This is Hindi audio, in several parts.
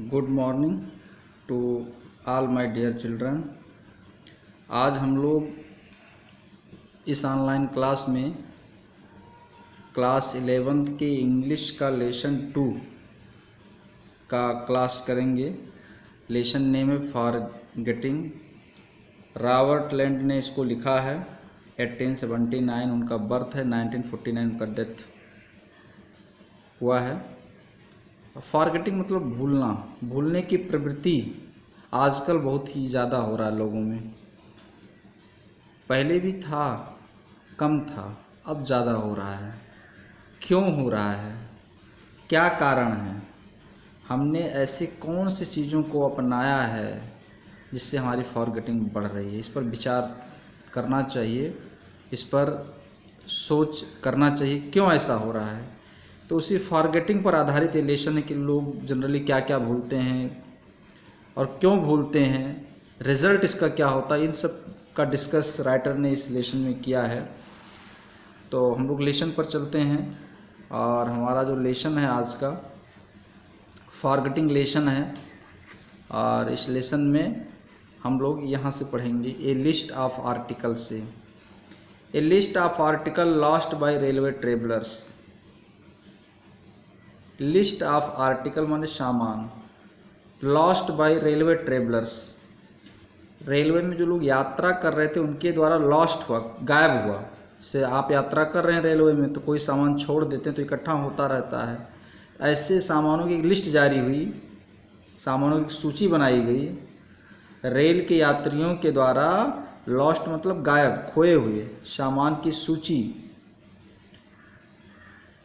Good morning to all my dear children. आज हम लोग इस ऑनलाइन क्लास में क्लास 11 के इंग्लिश का लेसन 2 का क्लास करेंगे। लेसन नेम है फॉरगेटिंग। रॉबर्ट लैंड ने इसको लिखा है 1879, उनका बर्थ है, 1949 उनका डेथ हुआ है। फॉरगेटिंग मतलब भूलना, भूलने की प्रवृत्ति आजकल बहुत ही ज़्यादा हो रहा है लोगों में। पहले भी था, कम था, अब ज़्यादा हो रहा है। क्यों हो रहा है, क्या कारण है? हमने ऐसे कौन सी चीज़ों को अपनाया है जिससे हमारी फॉरगेटिंग बढ़ रही है? इस पर विचार करना चाहिए, इस पर सोच करना चाहिए क्यों ऐसा हो रहा है। तो उसी फॉरगेटिंग पर आधारित ये लेसन है कि लोग जनरली क्या क्या भूलते हैं और क्यों भूलते हैं, रिज़ल्ट इसका क्या होता है, इन सब का डिस्कस राइटर ने इस लेसन में किया है। तो हम लोग लेसन पर चलते हैं और हमारा जो लेसन है आज का फॉरगेटिंग लेसन है। और इस लेसन में हम लोग यहाँ से पढ़ेंगे ए लिस्ट ऑफ आर्टिकल से। A list of article lost by railway travellers. List of article माने सामान, lost by railway travellers, railway में जो लोग यात्रा कर रहे थे उनके द्वारा लॉस्ट हुआ, गायब हुआ। से आप यात्रा कर रहे हैं रेलवे में तो कोई सामान छोड़ देते हैं तो इकट्ठा होता रहता है। ऐसे सामानों की लिस्ट जारी हुई, सामानों की सूची बनाई गई रेल के यात्रियों के द्वारा। लॉस्ट मतलब गायब, खोए हुए सामान की सूची।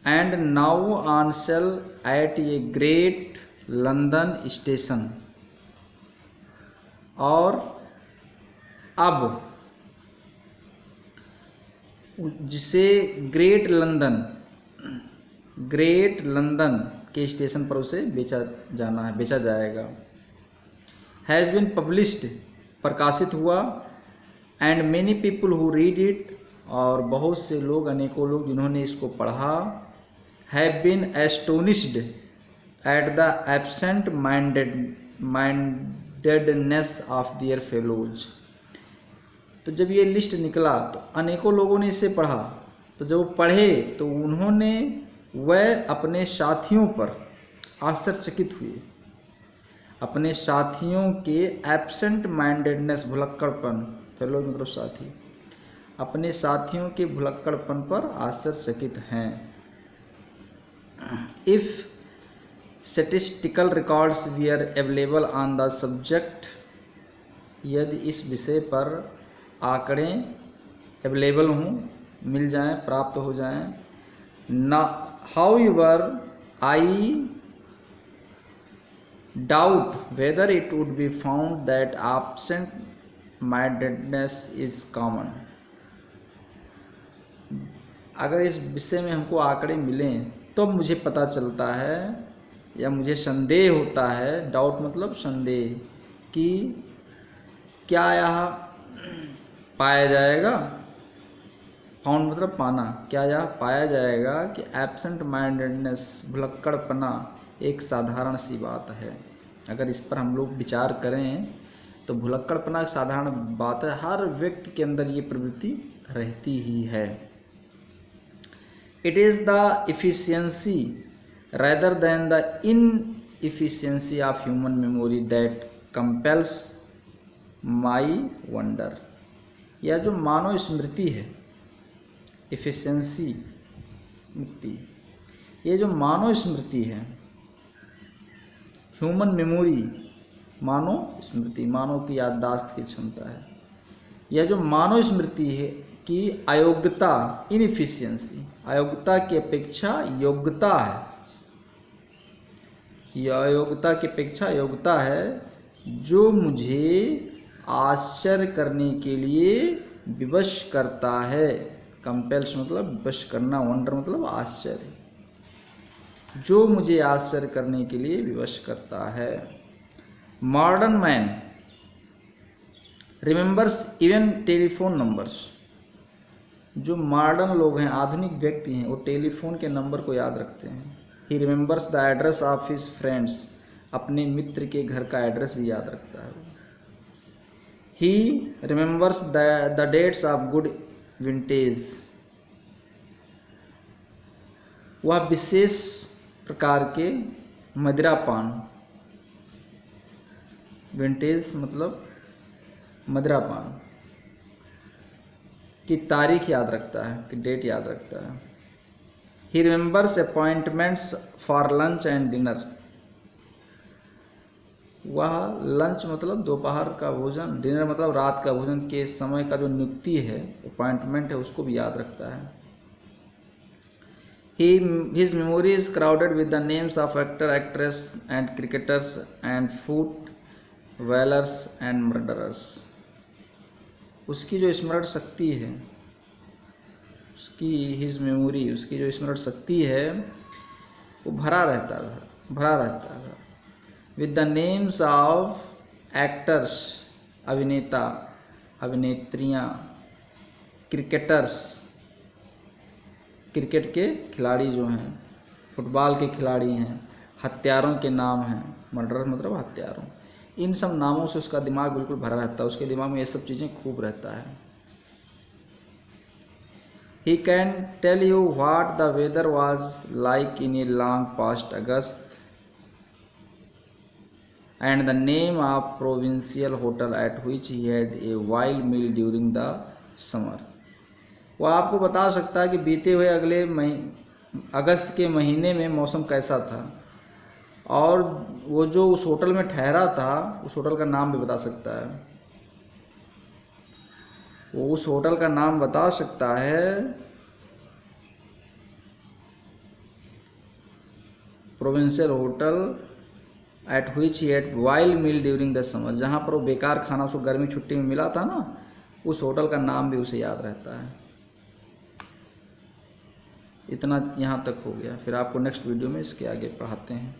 And now on sale at a great London station. और अब जिसे ग्रेट लंदन के स्टेशन पर उसे बेचा जाना है, बेचा जाएगा। हैज़ बीन पब्लिश्ड प्रकाशित हुआ। And many people who read it, और बहुत से लोग, अनेकों लोग जिन्होंने इसको पढ़ा, have been astonished at the absent mindedness of their fellows। तो जब ये लिस्ट निकला तो अनेकों लोगों ने इसे पढ़ा, तो जब पढ़े तो उन्होंने वह अपने साथियों पर आश्चर्यचकित हुए। अपने साथियों के एब्सेंट माइंडेडनेस, भुलक्कड़पन, फेलो मतलब साथी, अपने साथियों के भुलक्कड़पन पर आश्चर्यचकित हैं। If statistical records were available on the subject, यदि इस विषय पर आंकड़े अवेलेबल हों, मिल जाएं, प्राप्त हो जाएं। However, I doubt whether it would be found that absent-mindedness is common। अगर इस विषय में हमको आंकड़े मिलें तो मुझे पता चलता है या मुझे संदेह होता है, डाउट मतलब संदेह, कि क्या यह पाया जाएगा, फाउंड मतलब पाना, क्या यह पाया जाएगा कि एब्सेंट माइंडेडनेस, भुलक्कड़पना एक साधारण सी बात है। अगर इस पर हम लोग विचार करें तो भुलक्कड़पना एक साधारण बात है, हर व्यक्ति के अंदर ये प्रवृत्ति रहती ही है। It is the efficiency rather than the inefficiency of human memory that compels my wonder। यह जो मानव स्मृति है, एफिशिएंसी स्मृति, ये जो मानव स्मृति है, ह्यूमन मेमोरी, मानव स्मृति, मानव की याददाश्त की क्षमता है। यह जो मानव स्मृति है की अयोग्यता, इनएफिशिएंसी, अयोग्यता की अपेक्षा योग्यता है। यह अयोग्यता की अपेक्षा योग्यता है जो मुझे आश्चर्य करने के लिए विवश करता है। कंपेल्स मतलब विवश करना, वंडर मतलब आश्चर्य, जो मुझे आश्चर्य करने के लिए विवश करता है। Modern man remembers even telephone numbers. जो मॉडर्न लोग हैं, आधुनिक व्यक्ति हैं, वो टेलीफोन के नंबर को याद रखते हैं। ही remembers the address of his friends, अपने मित्र के घर का एड्रेस भी याद रखता है। He remembers the dates of good vintage, वह विशेष प्रकार के मदिरा पान, विंटेज मतलब मदिरा पान की तारीख याद रखता है, कि डेट याद रखता है। He remembers appointments for lunch and dinner, वह लंच मतलब दोपहर का भोजन, डिनर मतलब रात का भोजन के समय का जो नियुक्ति है, अपॉइंटमेंट है, उसको भी याद रखता है। His memory is crowded with the names of actor, actress and cricketers and foot whalers and murderers. उसकी जो स्मरण शक्ति है, his memory, उसकी जो स्मरण शक्ति है वो भरा रहता था with the names of actors, अभिनेता, अभिनेत्रियाँ, क्रिकेटर्स, क्रिकेट के खिलाड़ी जो हैं, फुटबॉल के खिलाड़ी हैं, हत्यारों के नाम हैं, मर्डर मतलब हत्यारों, इन सब नामों से उसका दिमाग बिल्कुल भरा रहता है, उसके दिमाग में ये सब चीज़ें खूब रहता है। He can tell you what the weather was like in a long past August and the name of provincial hotel at which he had a wild meal during the summer. वह आपको बता सकता है कि बीते हुए अगले अगस्त के महीने में मौसम कैसा था, और वो जो उस होटल में ठहरा था उस होटल का नाम भी बता सकता है। वो उस होटल का नाम बता सकता है, provincial hotel at which he had wild meal during the summer, जहाँ पर वो बेकार खाना उसको गर्मी छुट्टी में मिला था ना, उस होटल का नाम भी उसे याद रहता है। इतना यहाँ तक हो गया, फिर आपको नेक्स्ट वीडियो में इसके आगे पढ़ाते हैं।